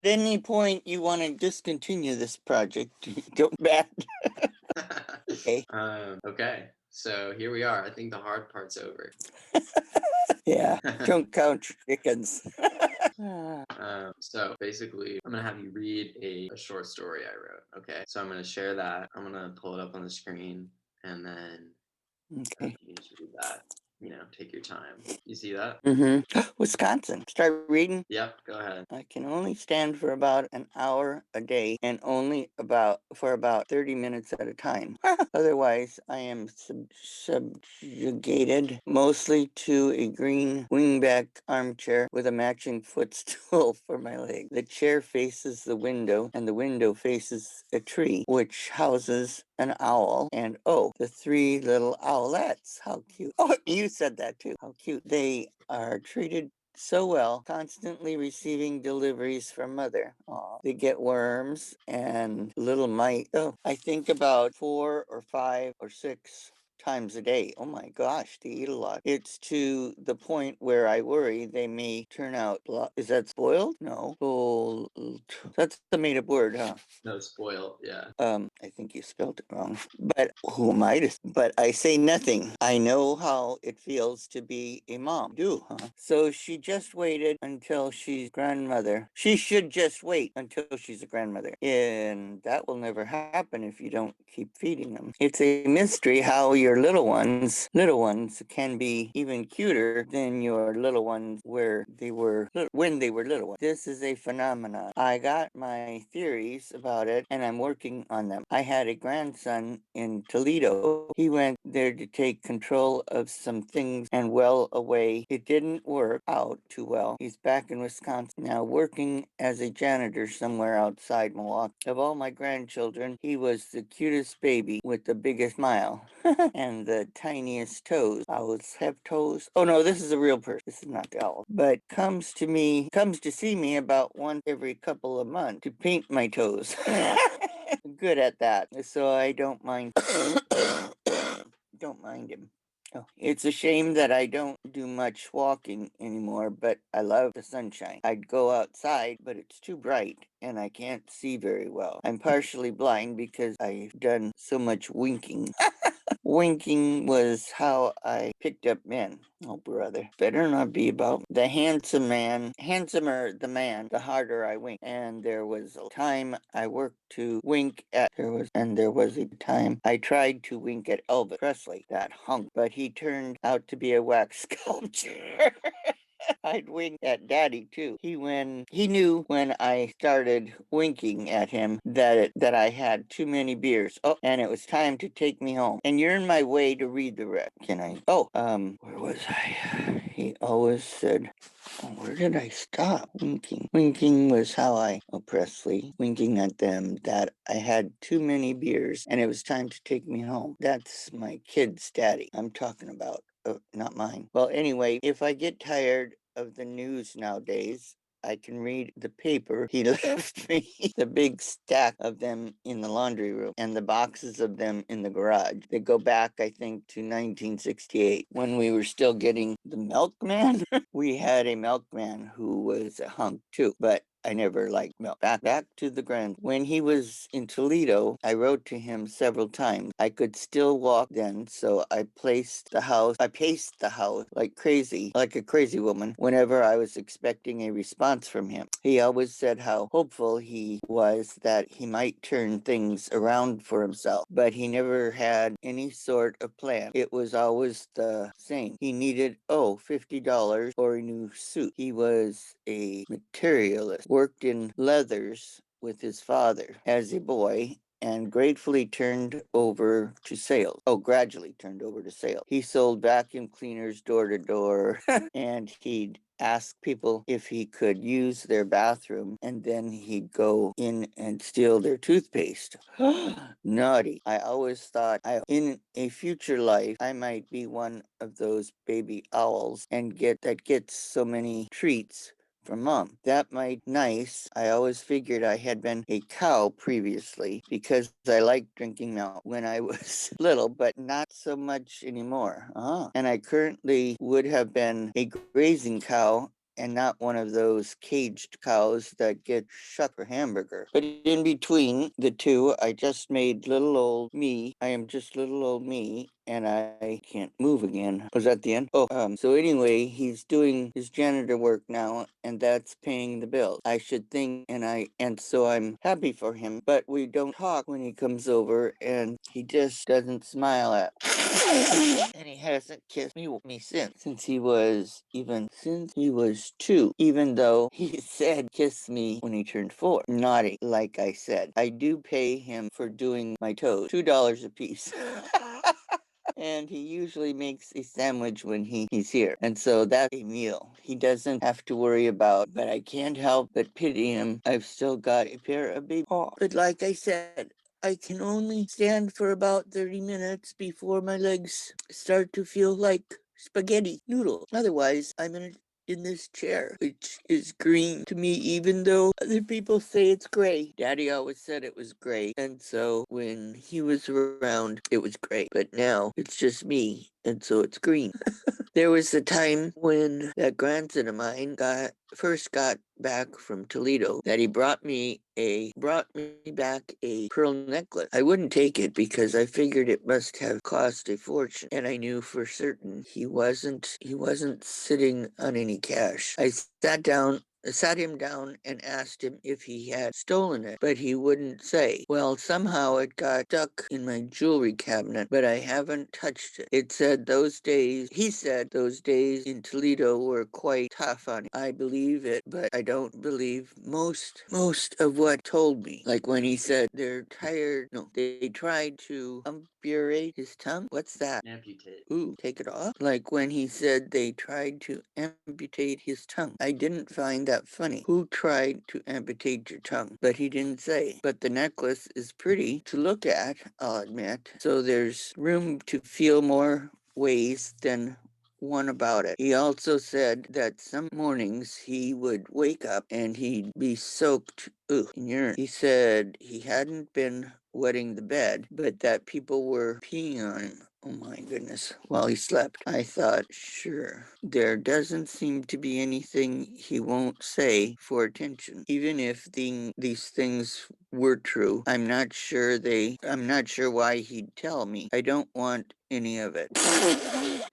any point you want to discontinue this project, don't bat. Okay. Okay. So here we are. I think the hard part's over. Yeah. Don't count chickens. Ah, So basically, I'm gonna have you read a short story I wrote. Okay. So I'm gonna share that. I'm gonna pull it up on the screen, and then okay. you just read that. Take your time. You see that? Wisconsin. Start reading. Yep. Go ahead. I can only stand for about an hour a day and only for about 30 minutes at a time. Otherwise, I am subjugated mostly to a green wingback armchair with a matching footstool for my leg. The chair faces the window, and the window faces a tree, which houses an owl, and oh, the three little owlets. How cute. Oh, you said that too. How cute. They are treated so well, constantly receiving deliveries from mother. Aw. They get worms and little mite. Oh, I think about 4 or 5 or 6 times a day. Oh my gosh, they eat a lot. It's to the point where I worry they may turn out. Is that spoiled? No. Oh, that's the made up word, huh? No, spoiled. Yeah. I think you spelled it wrong. But who am I to? But I say nothing. I know how it feels to be a mom. Do, huh? So she just waited until she's grandmother. She should just wait until she's a grandmother. And that will never happen if you don't keep feeding them. It's a mystery how your little ones can be even cuter than your little ones when they were little ones. This is a phenomenon. I got my theories about it and I'm working on them. I had a grandson in Toledo. He went there to take control of some things and well away. It didn't work out too well. He's back in Wisconsin now working as a janitor somewhere outside Milwaukee. Of all my grandchildren, he was the cutest baby with the biggest smile and the tiniest toes. Owls have toes. Oh no, this is a real person. This is not the owl. But comes to see me about once every couple of months to paint my toes. Good at that. So I don't mind don't mind him. Oh, it's a shame that I don't do much walking anymore, but I love the sunshine. I'd go outside, but it's too bright and I can't see very well. I'm partially blind because I've done so much winking. Winking was how I picked up men. Oh, brother. Better not be about the handsomer the man, the harder I wink. And there was a time I worked to wink at, there was a time I tried to wink at Elvis Presley, that hunk, but he turned out to be a wax sculpture. I'd wink at Daddy too. He knew when I started winking at him that I had too many beers. Oh, and it was time to take me home. And you're in my way to read the rest. Can I? Oh, where was I? He always said, oh, where did I stop? Winking. Winking was how Presley, winking at them that I had too many beers and it was time to take me home. That's my kid's daddy I'm talking about. Not mine. Well, anyway, if I get tired of the news nowadays, I can read the paper he left me, the big stack of them in the laundry room, and the boxes of them in the garage. They go back, I think, to 1968 when we were still getting the milkman. We had a milkman who was a hunk too, but I never liked milk. Back to the grand. When he was in Toledo, I wrote to him several times. I could still walk then, so I paced the house like a crazy woman, whenever I was expecting a response from him. He always said how hopeful he was that he might turn things around for himself, but he never had any sort of plan. It was always the same. He needed, $50 for a new suit. He was a materialist, worked in leathers with his father as a boy and gradually turned over to sales. He sold vacuum cleaners door to door and he'd ask people if he could use their bathroom and then he'd go in and steal their toothpaste. Naughty. I always thought in a future life I might be one of those baby owls and gets so many treats from mom. That might nice. I always figured I had been a cow previously because I liked drinking milk when I was little, but not so much anymore. And I currently would have been a grazing cow and not one of those caged cows that get shucked for hamburger. But in between the two, I just made little old me. I am just little old me, and I can't move again. Was that the end? Oh, so anyway, he's doing his janitor work now, and that's paying the bills. I should think, and so I'm happy for him, but we don't talk when he comes over, and he just doesn't smile at and he hasn't kissed me since he was 2, even though he said kiss me when he turned 4. Naughty, like I said. I do pay him for doing my toes, $2 a piece. And he usually makes a sandwich when he's here. And so that's a meal he doesn't have to worry about. But I can't help but pity him. I've still got a pair of baby paws. But like I said, I can only stand for about 30 minutes before my legs start to feel like spaghetti noodle. Otherwise, in this chair, which is green to me, even though other people say it's gray. Daddy always said it was gray, and so when he was around, it was gray. But now it's just me, and so it's green. There was a time when that grandson of mine first got back from Toledo that he brought me back a pearl necklace. I wouldn't take it because I figured it must have cost a fortune, and I knew for certain he wasn't sitting on any cash. I sat him down and asked him if he had stolen it, but he wouldn't say. Well, somehow it got stuck in my jewelry cabinet, but I haven't touched it. He said those days in Toledo were quite tough on him. I believe it, but I don't believe most of what told me. Like when he said they're tired, no, they tried to amputate his tongue. What's that? Amputate. Ooh, take it off? Like when he said they tried to amputate his tongue. I didn't find that funny. Who tried to amputate your tongue? But he didn't say. But the necklace is pretty to look at, I'll admit. So there's room to feel more ways than one about it. He also said that some mornings he would wake up and he'd be soaked in urine. He said he hadn't been wetting the bed, but that people were peeing on him. Oh my goodness, while he slept. I thought, sure, there doesn't seem to be anything he won't say for attention. Even if these things were true, I'm not sure why he'd tell me. I don't want any of it.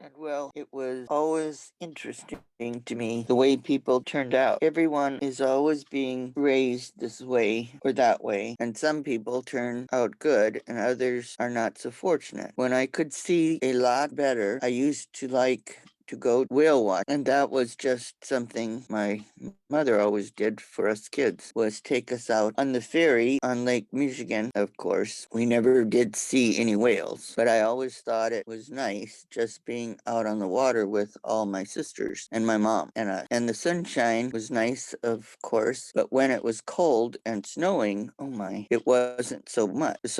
And well, it was always interesting to me the way people turned out. Everyone is always being raised this way or that way, and some people turn out good and others are not so fortunate. When I could see a lot better, I used to like to go whale watch, and that was just something my mother always did for us kids, was take us out on the ferry on Lake Michigan. Of course, we never did see any whales, but I always thought it was nice just being out on the water with all my sisters and my mom and us. And the sunshine was nice, of course, but when it was cold and snowing, oh my, it wasn't so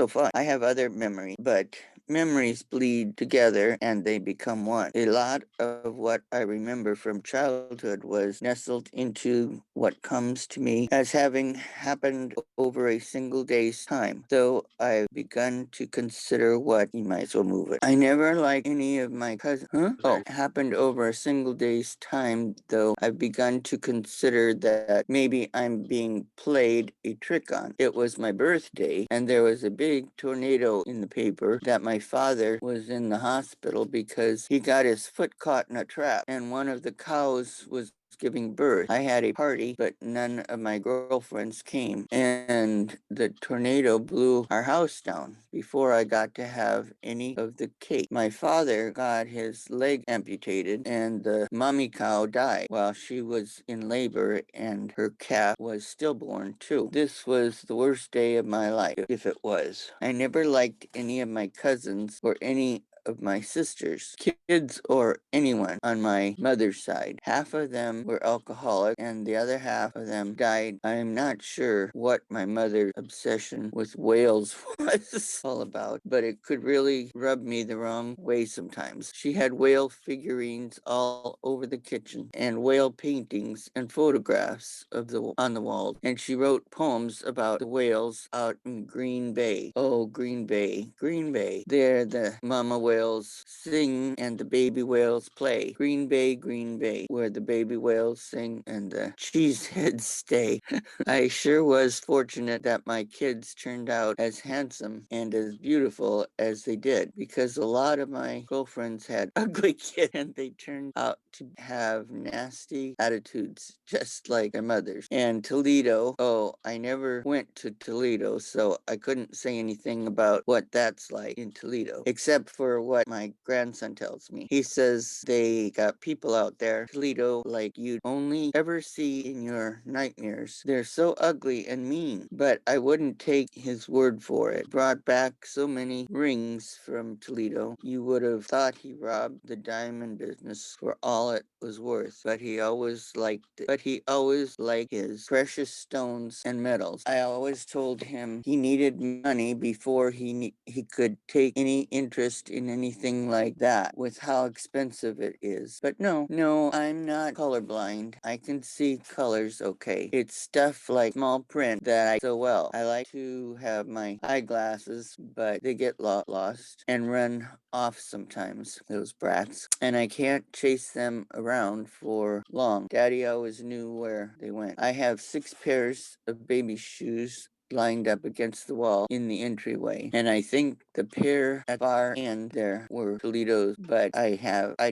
fun. I have other memories, but memories bleed together and they become one. A lot of what I remember from childhood was nestled into what comes to me as having happened over a single day's time, though I've begun to consider what you might as well move it. I never liked any of my cousins. Huh? Oh, happened over a single day's time, though I've begun to consider that maybe I'm being played a trick on. It was my birthday, and there was a big tornado in the paper that my father was in the hospital because he got his foot caught in a trap, and one of the cows was giving birth. I had a party, but none of my girlfriends came, and the tornado blew our house down before I got to have any of the cake. My father got his leg amputated, and the mommy cow died while she was in labor, and her calf was stillborn too. This was the worst day of my life, if it was. I never liked any of my cousins or any of my sisters, kids, or anyone on my mother's side. Half of them were alcoholic, and the other half of them died. I am not sure what my mother's obsession with whales was all about, but it could really rub me the wrong way sometimes. She had whale figurines all over the kitchen, and whale paintings and photographs on the walls, and she wrote poems about the whales out in Green Bay. Oh, Green Bay, Green Bay. There the mama whale whales sing and the baby whales play. Green Bay, where the baby whales sing and the cheeseheads stay. I sure was fortunate that my kids turned out as handsome and as beautiful as they did, because a lot of my girlfriends had ugly kids and they turned out to have nasty attitudes just like their mothers. And Toledo, oh, I never went to Toledo, so I couldn't say anything about what that's like in Toledo, except for what my grandson tells me. He says they got people out there, Toledo, like you'd only ever see in your nightmares. They're so ugly and mean, but I wouldn't take his word for it. Brought back so many rings from Toledo, you would have thought he robbed the diamond business for all it was worth, but he always liked it. But he always liked his precious stones and metals. I always told him he needed money before he could take any interest in anything like that, with how expensive it is. But no, I'm not colorblind. I can see colors okay. It's stuff like small print that I so well. I like to have my eyeglasses, but they get lost and run off sometimes, those brats, and I can't chase them around for long. Daddy always knew where they went. I have 6 pairs of baby shoes lined up against the wall in the entryway, and I think the pair at the far end there were Toledo's, but I'd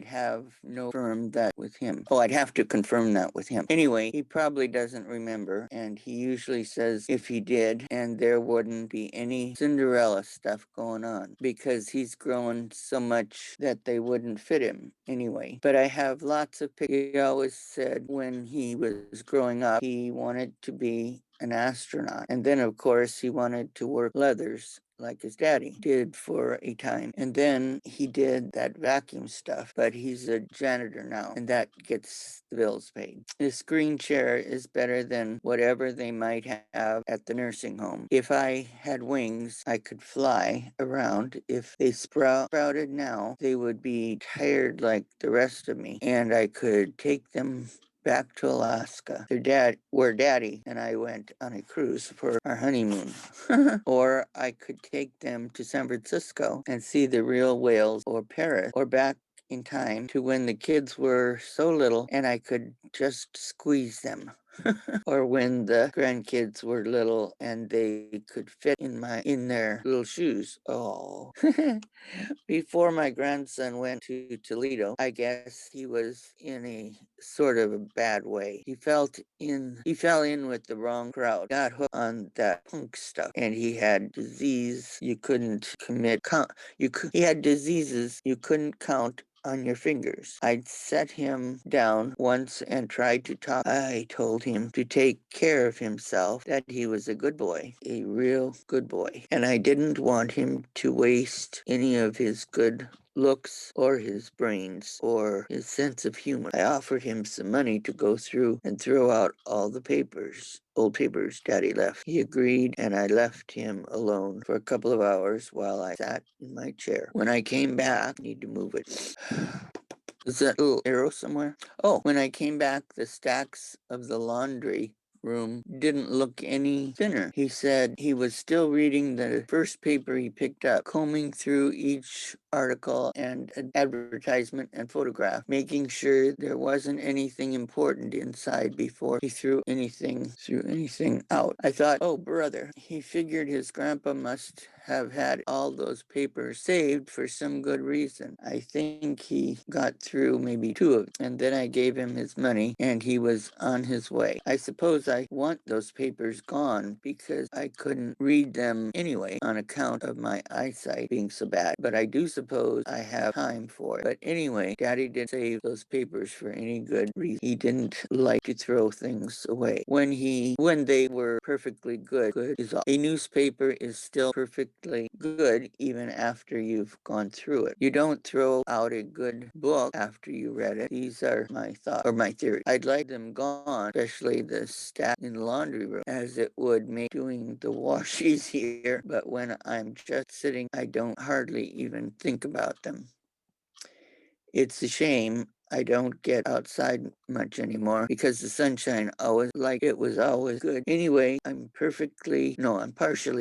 have no firm that with him. Oh, I'd have to confirm that with him. Anyway, he probably doesn't remember, and he usually says if he did, and there wouldn't be any Cinderella stuff going on, because he's grown so much that they wouldn't fit him anyway. But I have lots of pictures. He always said when he was growing up, he wanted to be an astronaut. And then, of course, he wanted to work leathers like his daddy did for a time. And then he did that vacuum stuff, but he's a janitor now, and that gets the bills paid. This green chair is better than whatever they might have at the nursing home. If I had wings, I could fly around. If they sprouted now, they would be tired like the rest of me, and I could take them back to Alaska. Where Daddy and I went on a cruise for our honeymoon. Or I could take them to San Francisco and see the real whales, or Paris, or back in time to when the kids were so little and I could just squeeze them. Or when the grandkids were little and they could fit in their little shoes. Oh. Before my grandson went to Toledo, I guess he was in a sort of a bad way. He fell in with the wrong crowd, got hooked on that punk stuff, and he had disease you couldn't commit count. He had diseases you couldn't count on your fingers. I'd set him down once and tried to talk. I told him to take care of himself, that he was a good boy, a real good boy, and I didn't want him to waste any of his good looks or his brains or his sense of humor. I offered him some money to go through and throw out all the old papers Daddy left. He agreed, and I left him alone for a couple of hours while I sat in my chair. When I came back, need to move it. Is that little arrow somewhere? Oh, when I came back, the stacks of the laundry room didn't look any thinner. He said he was still reading the first paper he picked up, combing through each article and advertisement and photograph, making sure there wasn't anything important inside before he threw anything out. I thought, oh brother, he figured his grandpa must have had all those papers saved for some good reason. I think he got through maybe 2 of them, and then I gave him his money and he was on his way. I suppose I want those papers gone because I couldn't read them anyway on account of my eyesight being so bad, but I do suppose I have time for it. But anyway, Daddy didn't save those papers for any good reason. He didn't like to throw things away. When they were perfectly good is all. A newspaper is still perfectly good even after you've gone through it. You don't throw out a good book after you read it. These are my thoughts, or my theory. I'd like them gone, especially the stack in the laundry room, as it would make doing the wash easier. But when I'm just sitting, I don't hardly even think about them. It's a shame I don't get outside much anymore because the sunshine always like it was always good. Anyway, I'm partially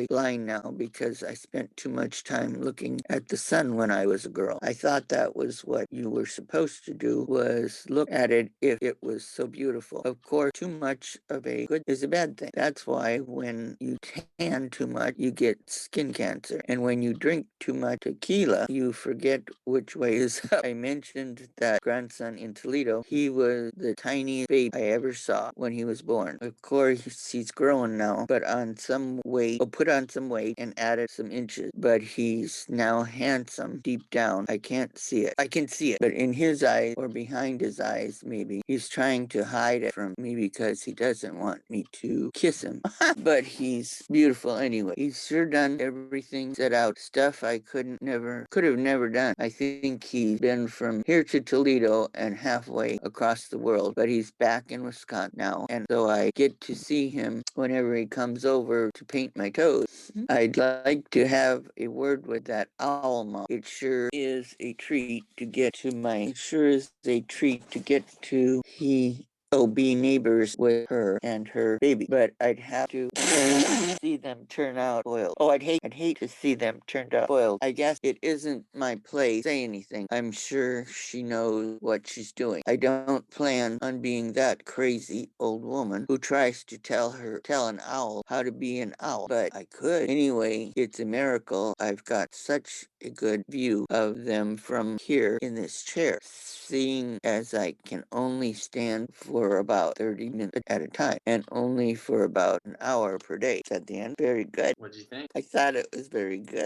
blind now because I spent too much time looking at the sun when I was a girl. I thought that was what you were supposed to do, was look at it if it was so beautiful. Of course, too much of a good is a bad thing. That's why when you tan too much, you get skin cancer. And when you drink too much tequila, you forget which way is up. I mentioned that grandson in Toledo, he was the tiniest baby I ever saw when he was born. Of course, he's growing now, but put on some weight and added some inches. But he's now handsome deep down. I can't see it. I can see it, but in his eyes or behind his eyes, maybe he's trying to hide it from me because he doesn't want me to kiss him. But he's beautiful anyway. He's sure done everything set out, stuff I could have never done. I think he's been from here to Toledo and halfway across the world, but he's back in Wisconsin now, and so I get to see him whenever he comes over to paint my toes. I'd like to have a word with that owl mom. It sure is a treat to get to my. It sure is a treat to get to be neighbors with her and her baby, but I'd have to see them turn out spoiled. Oh, I'd hate to see them turned out spoiled. I guess it isn't my place to say anything. I'm sure she knows what she's doing. I don't plan on being that crazy old woman who tries to tell an owl how to be an owl, but I could. Anyway, it's a miracle I've got such a good view of them from here in this chair, seeing as I can only stand for about 30 minutes at a time and only for about an hour per day, said the end. Very good. What'd you think? I thought it was very good.